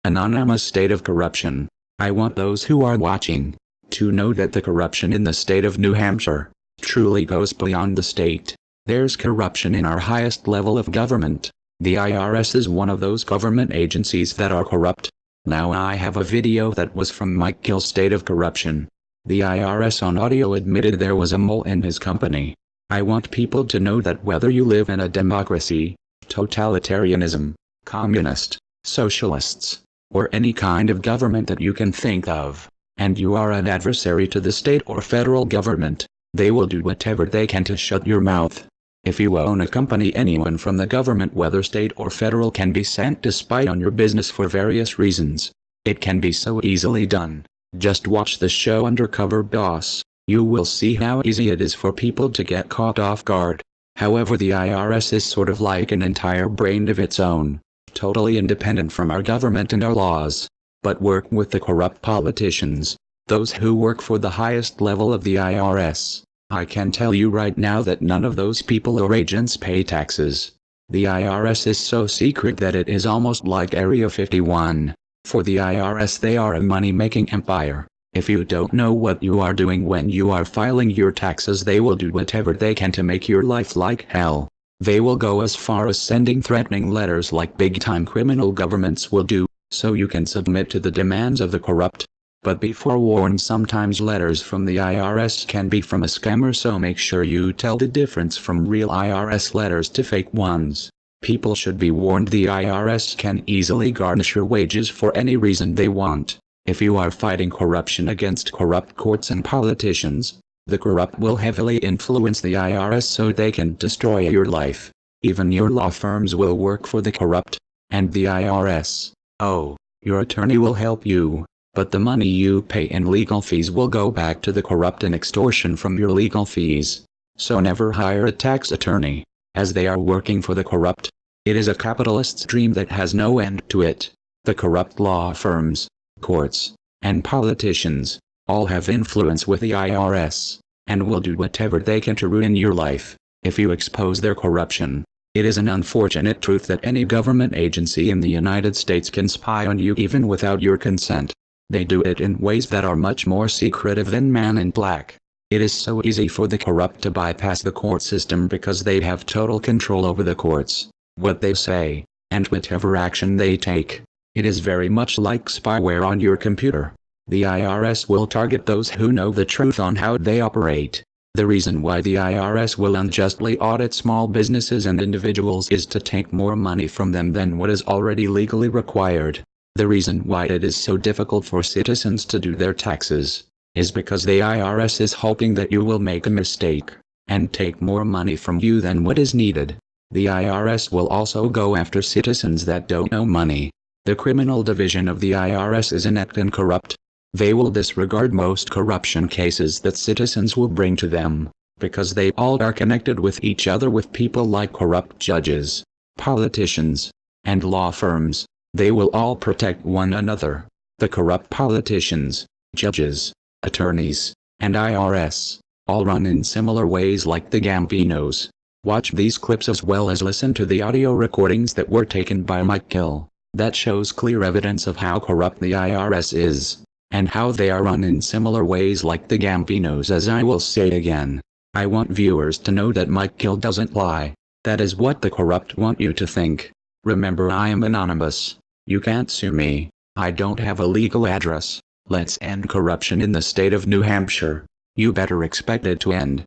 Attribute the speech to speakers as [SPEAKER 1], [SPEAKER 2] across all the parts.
[SPEAKER 1] Anonymous state of corruption. I want those who are watching to know that the corruption in the state of New Hampshire truly goes beyond the state. There's corruption in our highest level of government. The IRS is one of those government agencies that are corrupt. Now I have a video that was from Mike Gill's state of corruption. The IRS on audio admitted there was a mole in his company. I want people to know that whether you live in a democracy, totalitarianism, communist, socialists, or any kind of government that you can think of, and you are an adversary to the state or federal government, they will do whatever they can to shut your mouth. If you own a company, anyone from the government, whether state or federal, can be sent to spy on your business for various reasons. It can be so easily done. Just watch the show Undercover Boss. You will see how easy it is for people to get caught off guard. However, the IRS is sort of like an entire brain of its own, totally independent from our government and our laws, but work with the corrupt politicians, those who work for the highest level of the IRS. I can tell you right now that none of those people or agents pay taxes. The IRS is so secret that it is almost like Area 51. For the IRS, they are a money-making empire. If you don't know what you are doing when you are filing your taxes, they will do whatever they can to make your life like hell. They will go as far as sending threatening letters like big-time criminal governments will do, so you can submit to the demands of the corrupt. But be forewarned, sometimes letters from the IRS can be from a scammer, so make sure you tell the difference from real IRS letters to fake ones. People should be warned the IRS can easily garnish your wages for any reason they want. If you are fighting corruption against corrupt courts and politicians, the corrupt will heavily influence the IRS so they can destroy your life. Even your law firms will work for the corrupt and the IRS. Oh, your attorney will help you, but the money you pay in legal fees will go back to the corrupt and extortion from your legal fees. So never hire a tax attorney, as they are working for the corrupt. It is a capitalist's dream that has no end to it. The corrupt law firms, courts, and politicians all have influence with the IRS, and will do whatever they can to ruin your life if you expose their corruption. It is an unfortunate truth that any government agency in the United States can spy on you even without your consent. They do it in ways that are much more secretive than Man in Black. It is so easy for the corrupt to bypass the court system because they have total control over the courts, what they say, and whatever action they take. It is very much like spyware on your computer. The IRS will target those who know the truth on how they operate. The reason why the IRS will unjustly audit small businesses and individuals is to take more money from them than what is already legally required. The reason why it is so difficult for citizens to do their taxes is because the IRS is hoping that you will make a mistake and take more money from you than what is needed. The IRS will also go after citizens that don't owe money. The criminal division of the IRS is inept and corrupt. They will disregard most corruption cases that citizens will bring to them, because they all are connected with each other with people like corrupt judges, politicians, and law firms. They will all protect one another. The corrupt politicians, judges, attorneys, and IRS all run in similar ways like the Gambinos. Watch these clips as well as listen to the audio recordings that were taken by Mike Gill. That shows clear evidence of how corrupt the IRS is, and how they are run in similar ways like the Gambinos. As I will say again, I want viewers to know that Mike Gill doesn't lie. That is what the corrupt want you to think. Remember, I am anonymous. You can't sue me. I don't have a legal address. Let's end corruption in the state of New Hampshire. You better expect it to end.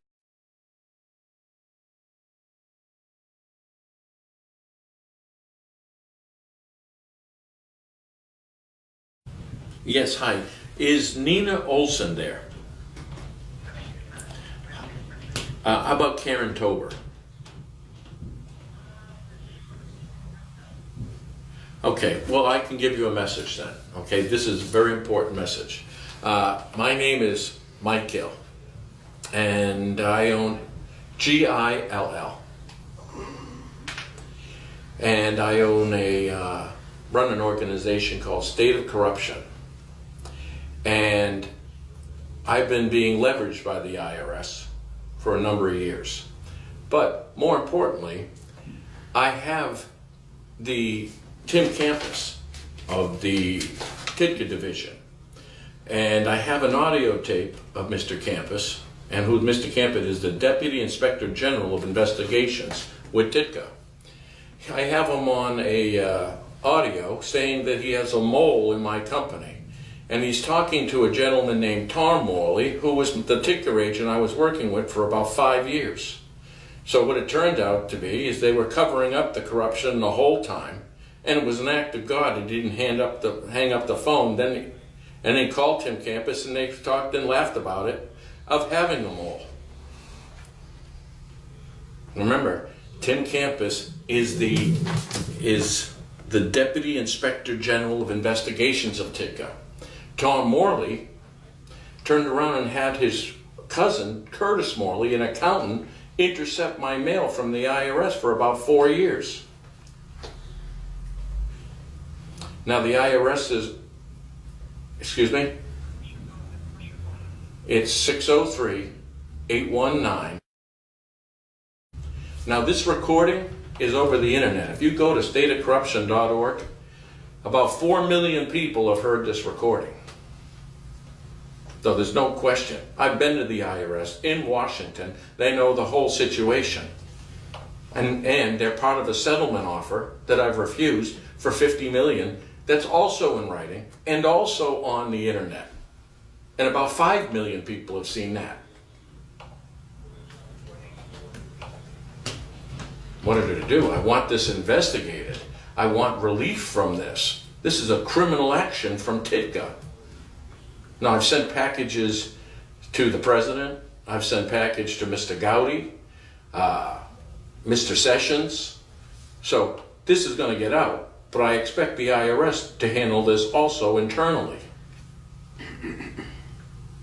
[SPEAKER 2] Yes, hi. Is Nina Olson there? How about Karen Tober? Okay, well, I can give you a message then. Okay, this is a very important message. My name is Mike Gill, and I own GILL. And I run an organization called State of Corruption. And I've been being leveraged by the IRS for a number of years. But more importantly, I have the Tim Campus of the Kitka division. And I have an audio tape of Mr. Campus, and who Mr. Campus is the Deputy Inspector General of Investigations with Kitka. I have him on a audio saying that he has a mole in my company. And he's talking to a gentleman named Tom Morley, who was the Kitka agent I was working with for about 5 years. So what it turned out to be is they were covering up the corruption the whole time, and it was an act of God. He didn't hang up the phone. And they called Tim Campus, and they talked and laughed about it, of having a mole. Remember, Tim Campus is the Deputy Inspector General of Investigations of Kitka. Tom Morley turned around and had his cousin, Curtis Morley, an accountant, intercept my mail from the IRS for about 4 years. Now the IRS is, it's 603-819. Now this recording is over the internet. If you go to stateofcorruption.org, about 4 million people have heard this recording. So there's no question. I've been to the IRS in Washington. They know the whole situation. And they're part of a settlement offer that I've refused for $50 million. That's also in writing and also on the internet. And about 5 million people have seen that. What did it do? I want this investigated. I want relief from this. This is a criminal action from Kitka. Now, I've sent packages to the president. I've sent package to Mr. Gowdy, Mr. Sessions. So this is going to get out, but I expect the IRS to handle this also internally.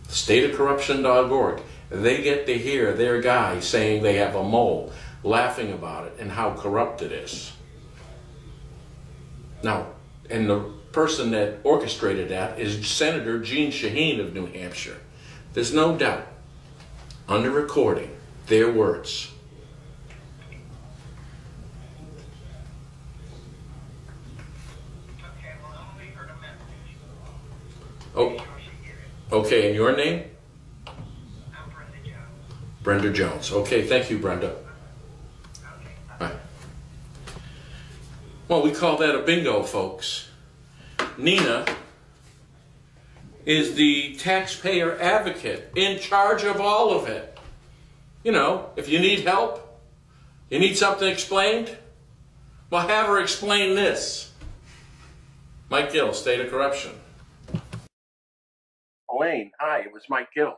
[SPEAKER 2] Stateofcorruption.org. They get to hear their guy saying they have a mole, laughing about it and how corrupt it is. Now, and the person that orchestrated that is Senator Jean Shaheen of New Hampshire. There's no doubt, under recording, their words. Oh, okay, and your name?
[SPEAKER 3] I'm Brenda Jones.
[SPEAKER 2] Brenda Jones. Okay, thank you, Brenda. Right. Well, we call that a bingo, folks. Nina is the taxpayer advocate in charge of all of it. You know, if you need help, you need something explained, well, have her explain this. Mike Gill, State of Corruption. Elaine, hi, it was Mike Gill.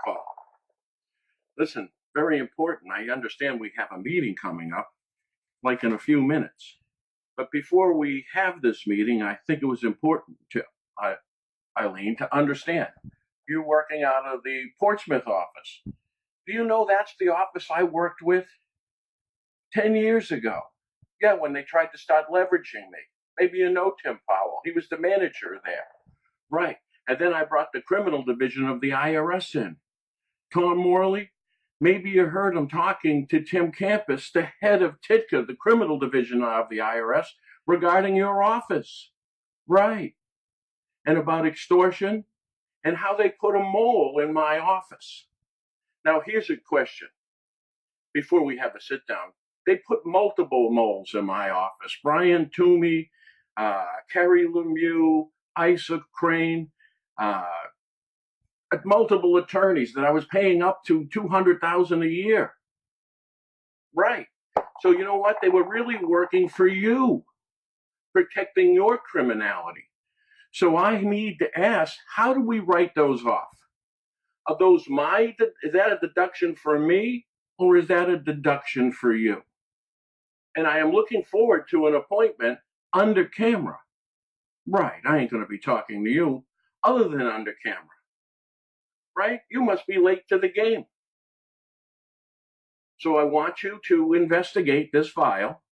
[SPEAKER 2] Call. Listen, very important. I understand we have a meeting coming up, like in a few minutes. But before we have this meeting, I think it was important to, Eileen, to understand. You're working out of the Portsmouth office. Do you know that's the office I worked with 10 years ago? Yeah, when they tried to start leveraging me. Maybe you know Tim Powell. He was the manager there. Right. And then I brought the criminal division of the IRS in. Tom Morley, maybe you heard him talking to Tim Campus, the head of Kitka, the criminal division of the IRS, regarding your office. Right. And about extortion and how they put a mole in my office. Now, here's a question. Before we have a sit down, they put multiple moles in my office. Brian Toomey, Kerry Lemieux, Isaac Crane, multiple attorneys that I was paying up to $200,000 a year. Right. So you know what? They were really working for you, protecting your criminality. So I need to ask, how do we write those off? Are those is that a deduction for me, or is that a deduction for you? And I am looking forward to an appointment under camera. Right. I ain't going to be talking to you other than under camera. Right? You must be late to the game. So I want you to investigate this file.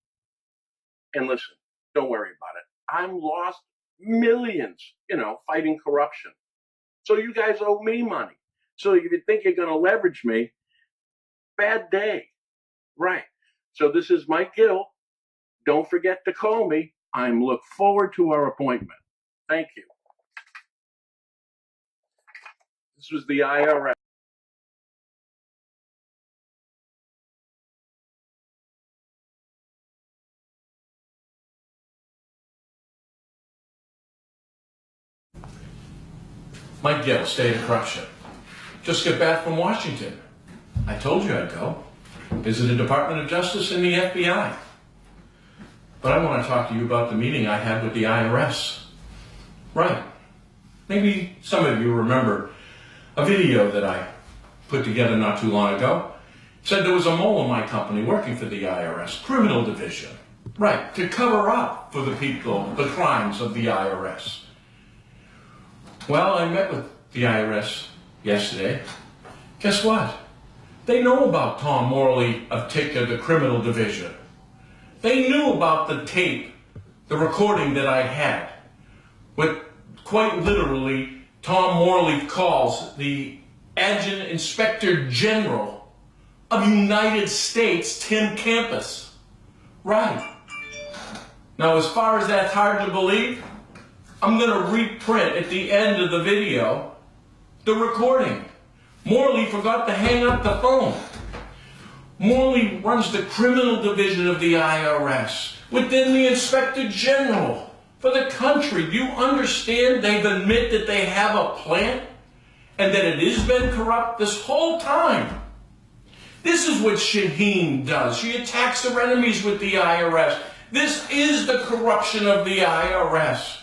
[SPEAKER 2] And listen, don't worry about it. I'm lost millions, fighting corruption. So you guys owe me money. So if you think you're going to leverage me, bad day. Right. So this is Mike Gill. Don't forget to call me. I look forward to our appointment. Thank you. This was the IRS. Mike Gill, State of Corruption. Just got back from Washington. I told you I'd go. Visit the Department of Justice and the FBI. But I want to talk to you about the meeting I had with the IRS. Right. Maybe some of you remember a video that I put together not too long ago. It said there was a mole in my company working for the IRS, criminal division. Right, to cover up for the people, the crimes of the IRS. Well, I met with the IRS yesterday. Guess what? They know about Tom Morley of TICA, the criminal division. They knew about the tape, the recording that I had, what quite literally Tom Morley calls the Adjutant Inspector General of United States, Tim Campus. Right. Now, as far as that's hard to believe, I'm going to reprint at the end of the video the recording. Morley forgot to hang up the phone. Morley runs the criminal division of the IRS within the Inspector General for the country. Do you understand? They've admitted that they have a plan and that it has been corrupt this whole time. This is what Shaheen does. She attacks her enemies with the IRS. This is the corruption of the IRS.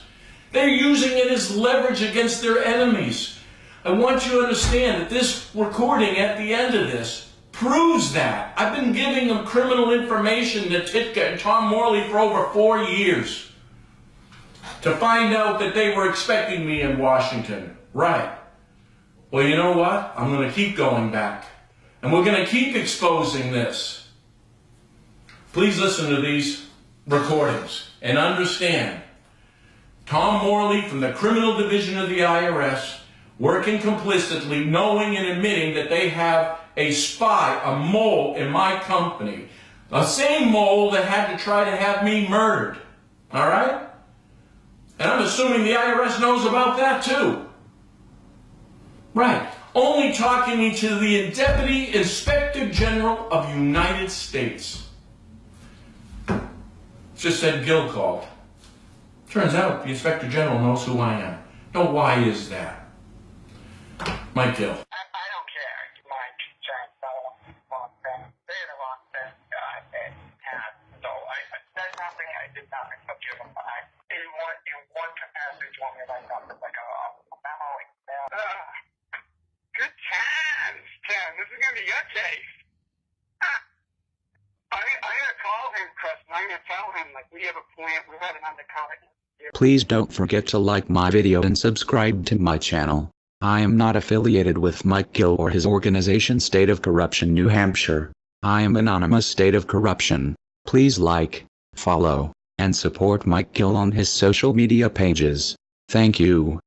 [SPEAKER 2] They're using it as leverage against their enemies. I want you to understand that this recording at the end of this proves that. I've been giving them criminal information to Titka and Tom Morley for over 4 years to find out that they were expecting me in Washington. Right. Well, you know what? I'm going to keep going back. And we're going to keep exposing this. Please listen to these recordings and understand. Tom Morley from the criminal division of the IRS working complicitly, knowing and admitting that they have a spy, a mole in my company. The same mole that had to try to have me murdered. All right? And I'm assuming the IRS knows about that too. Right. Only talking me to the Deputy Inspector General of United States. Just said Gill called. Turns out the Inspector General knows who I am. Now, why is that? Mike Gill.
[SPEAKER 3] I don't care. My concerns are wrong thing. They're the wrong thing. So there's nothing I did not forgive them. In one capacity, told me like something like a memo. Good times, Tim. This is gonna be your case. I'm gonna call him, Chris, and I'm gonna tell him like we have a plan. We have an undercover.
[SPEAKER 1] Please don't forget to like my video and subscribe to my channel. I am not affiliated with Mike Gill or his organization State of Corruption New Hampshire. I am anonymous State of Corruption. Please like, follow, and support Mike Gill on his social media pages. Thank you.